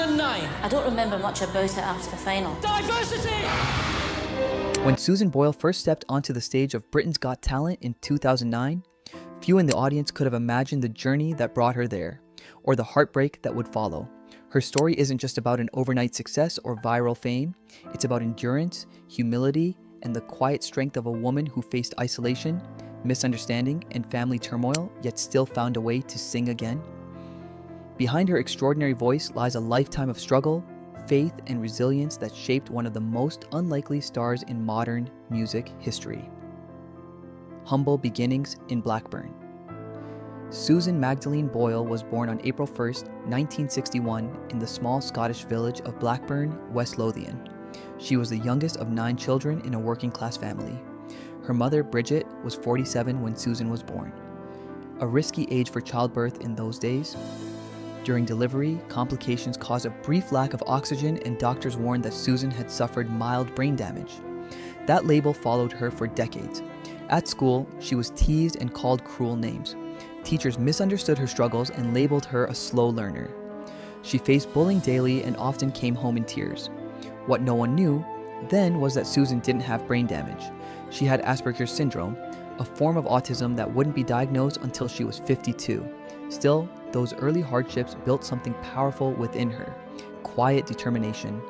2009. I don't remember much about it after the final. Diversity! When Susan Boyle first stepped onto the stage of Britain's Got Talent in 2009, few in the audience could have imagined the journey that brought her there, or the heartbreak that would follow. Her story isn't just about an overnight success or viral fame, it's about endurance, humility, and the quiet strength of a woman who faced isolation, misunderstanding, and family turmoil, yet still found a way to sing again. Behind her extraordinary voice lies a lifetime of struggle, faith, and resilience that shaped one of the most unlikely stars in modern music history. Humble beginnings in Blackburn. Susan Magdalene Boyle was born on April 1st, 1961, in the small Scottish village of Blackburn, West Lothian. She was the youngest of 9 children in a working-class family. Her mother, Bridget, was 47 when Susan was born. A risky age for childbirth in those days. During delivery, complications caused a brief lack of oxygen, and doctors warned that Susan had suffered mild brain damage. That label followed her for decades. At school, she was teased and called cruel names. Teachers misunderstood her struggles and labeled her a slow learner. She faced bullying daily and often came home in tears. What no one knew then was that Susan didn't have brain damage. She had Asperger's syndrome, a form of autism that wouldn't be diagnosed until she was 52. Still, those early hardships built something powerful within her: quiet determination.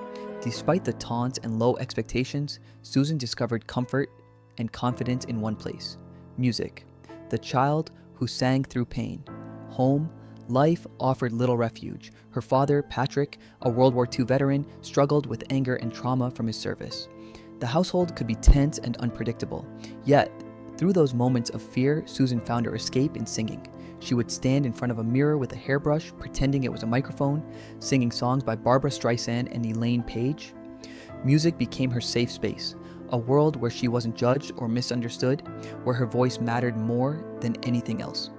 Despite the taunts and low expectations, Susan discovered comfort and confidence in one place: music. The child who sang through pain. Home, life offered little refuge. Her father, Patrick, a World War II veteran, struggled with anger and trauma from his service. The household could be tense and unpredictable. Yet, through those moments of fear, Susan found her escape in singing. She would stand in front of a mirror with a hairbrush, pretending it was a microphone, singing songs by Barbra Streisand and Elaine Paige. Music became her safe space, a world where she wasn't judged or misunderstood, where her voice mattered more than anything else.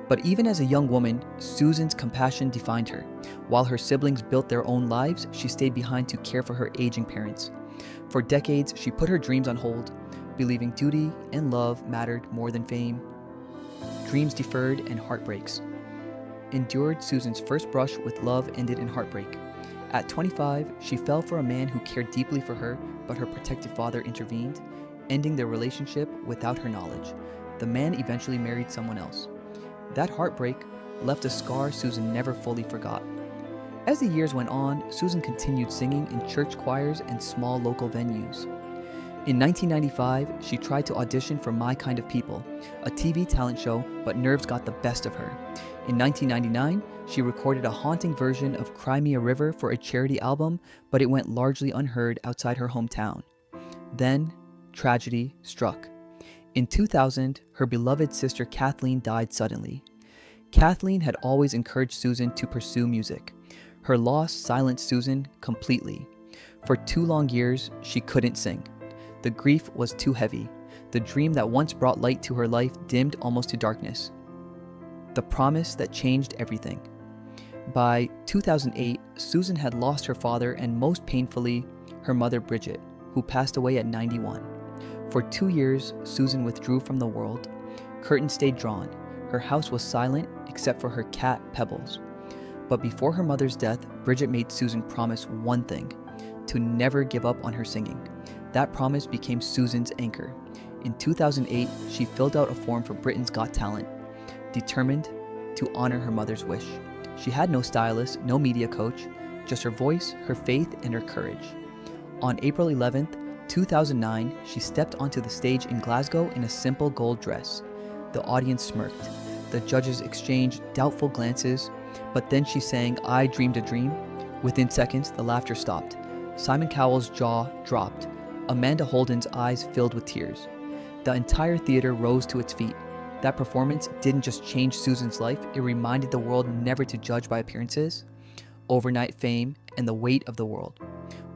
But even as a young woman, Susan's compassion defined her. While her siblings built their own lives, she stayed behind to care for her aging parents. For decades, she put her dreams on hold, believing duty and love mattered more than fame. Dreams deferred and heartbreaks endured. Susan's first brush with love ended in heartbreak. At 25, she fell for a man who cared deeply for her, but her protective father intervened, ending their relationship without her knowledge. The man eventually married someone else. That heartbreak left a scar Susan never fully forgot. As the years went on, Susan continued singing in church choirs and small local venues. In 1995, she tried to audition for My Kind of People, a TV talent show, but nerves got the best of her. In 1999, she recorded a haunting version of Cry Me a River for a charity album, but it went largely unheard outside her hometown. Then, tragedy struck. In 2000, her beloved sister Kathleen died suddenly. Kathleen had always encouraged Susan to pursue music. Her loss silenced Susan completely. For 2 long years, she couldn't sing. The grief was too heavy. The dream that once brought light to her life dimmed almost to darkness. The promise that changed everything. By 2008, Susan had lost her father and, most painfully, her mother Bridget, who passed away at 91. For 2 years, Susan withdrew from the world. Curtains stayed drawn. Her house was silent except for her cat, Pebbles. But before her mother's death, Bridget made Susan promise one thing: to never give up on her singing. That promise became Susan's anchor. In 2008, she filled out a form for Britain's Got Talent, determined to honor her mother's wish. She had no stylist, no media coach, just her voice, her faith, and her courage. On April 11th, 2009, she stepped onto the stage in Glasgow in a simple gold dress. The audience smirked. The judges exchanged doubtful glances, but then she sang I Dreamed a Dream. Within seconds, the laughter stopped. Simon Cowell's jaw dropped. Amanda Holden's eyes filled with tears. The entire theater rose to its feet. That performance didn't just change Susan's life, it reminded the world never to judge by appearances, overnight fame, and the weight of the world.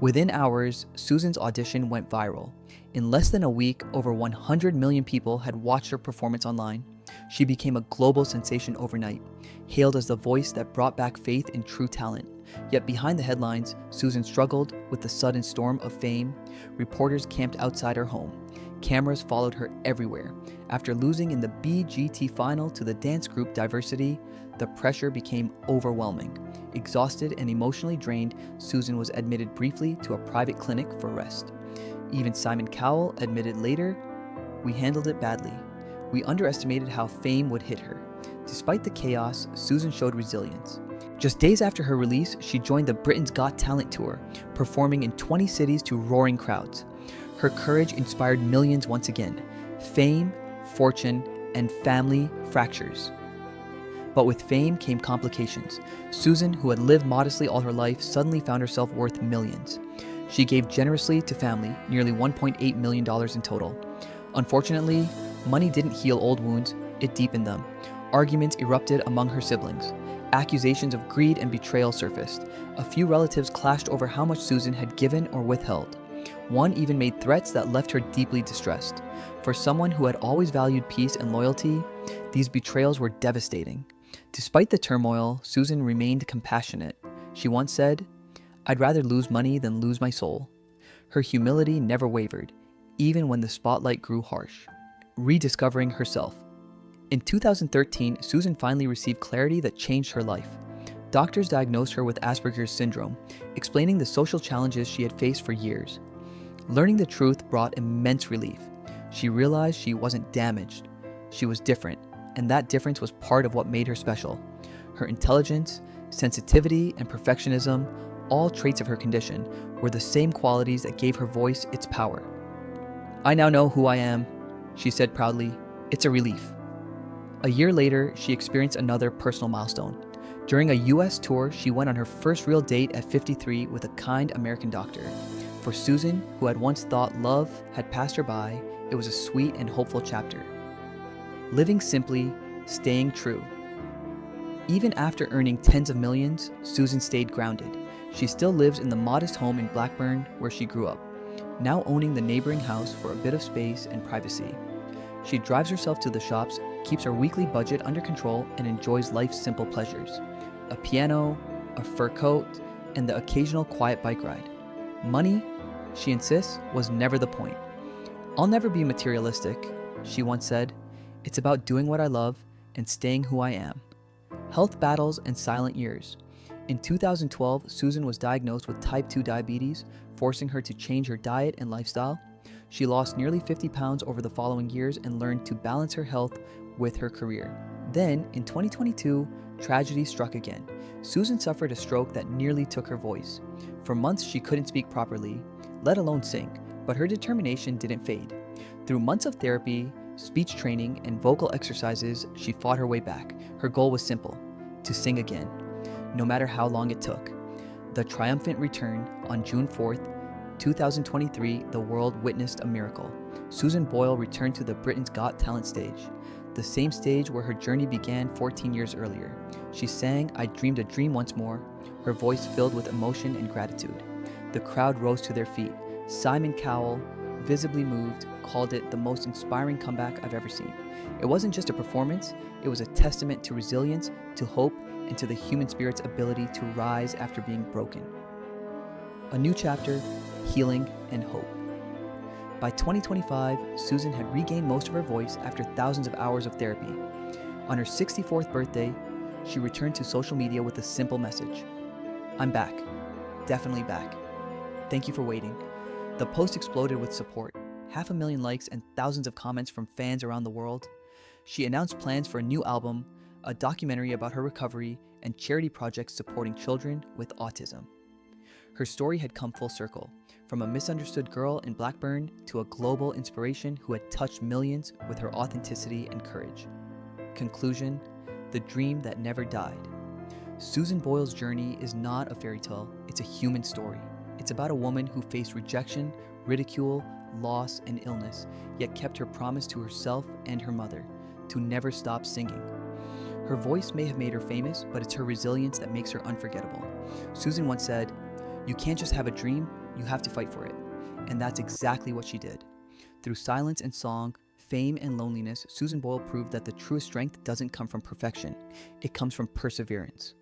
Within hours, Susan's audition went viral. In less than a week, over 100 million people had watched her performance online. She became a global sensation overnight, hailed as the voice that brought back faith in true talent. Yet behind the headlines, Susan struggled with the sudden storm of fame. Reporters camped outside her home. Cameras followed her everywhere. After losing in the BGT final to the dance group Diversity, the pressure became overwhelming. Exhausted and emotionally drained, Susan was admitted briefly to a private clinic for rest. Even Simon Cowell admitted later, "We handled it badly. We underestimated how fame would hit her." Despite the chaos, Susan showed resilience. Just days after her release, she joined the Britain's Got Talent tour, performing in 20 cities to roaring crowds. Her courage inspired millions once again. Fame, fortune, and family fractures. But with fame came complications. Susan, who had lived modestly all her life, suddenly found herself worth millions. She gave generously to family, nearly $1.8 million in total. Unfortunately, money didn't heal old wounds, it deepened them. Arguments erupted among her siblings. Accusations of greed and betrayal surfaced. A few relatives clashed over how much Susan had given or withheld. One even made threats that left her deeply distressed. For someone who had always valued peace and loyalty, these betrayals were devastating. Despite the turmoil, Susan remained compassionate. She once said, "I'd rather lose money than lose my soul." Her humility never wavered, even when the spotlight grew harsh. Rediscovering herself. In 2013, Susan finally received clarity that changed her life. Doctors diagnosed her with Asperger's syndrome, explaining the social challenges she had faced for years. Learning the truth brought immense relief. She realized she wasn't damaged. She was different, and that difference was part of what made her special. Her intelligence, sensitivity, and perfectionism, all traits of her condition, were the same qualities that gave her voice its power. "I now know who I am," she said proudly. "It's a relief." A year later, she experienced another personal milestone. During a US tour, she went on her first real date at 53 with a kind American doctor. For Susan, who had once thought love had passed her by, it was a sweet and hopeful chapter. Living simply, staying true. Even after earning tens of millions, Susan stayed grounded. She still lives in the modest home in Blackburn where she grew up, now owning the neighboring house for a bit of space and privacy. She drives herself to the shops, keeps her weekly budget under control, and enjoys life's simple pleasures. A piano, a fur coat, and the occasional quiet bike ride. Money, she insists, was never the point. "I'll never be materialistic," she once said. "It's about doing what I love and staying who I am." Health battles and silent years. In 2012, Susan was diagnosed with type 2 diabetes, forcing her to change her diet and lifestyle. She lost nearly 50 pounds over the following years and learned to balance her health with her career. Then, in 2022, tragedy struck again. Susan suffered a stroke that nearly took her voice. For months, she couldn't speak properly, let alone sing, but her determination didn't fade. Through months of therapy, speech training, and vocal exercises, she fought her way back. Her goal was simple: to sing again, no matter how long it took. The triumphant return on June 4th, 2023, the world witnessed a miracle. Susan Boyle returned to the Britain's Got Talent stage, the same stage where her journey began 14 years earlier. She sang "I Dreamed a Dream" once more, her voice filled with emotion and gratitude. The crowd rose to their feet. Simon Cowell, visibly moved, called it the most inspiring comeback I've ever seen. It wasn't just a performance, it was a testament to resilience, to hope, and to the human spirit's ability to rise after being broken. A new chapter, healing, and hope. By 2025, Susan had regained most of her voice after thousands of hours of therapy. On her 64th birthday, she returned to social media with a simple message: "I'm back. Definitely back. Thank you for waiting." The post exploded with support, 500,000 likes and thousands of comments from fans around the world. She announced plans for a new album, a documentary about her recovery, and charity projects supporting children with autism. Her story had come full circle, from a misunderstood girl in Blackburn to a global inspiration who had touched millions with her authenticity and courage. Conclusion: the dream that never died. Susan Boyle's journey is not a fairy tale, it's a human story. It's about a woman who faced rejection, ridicule, loss, and illness, yet kept her promise to herself and her mother, to never stop singing. Her voice may have made her famous, but it's her resilience that makes her unforgettable. Susan once said, "You can't just have a dream, you have to fight for it." And that's exactly what she did. Through silence and song, fame and loneliness, Susan Boyle proved that the truest strength doesn't come from perfection, it comes from perseverance.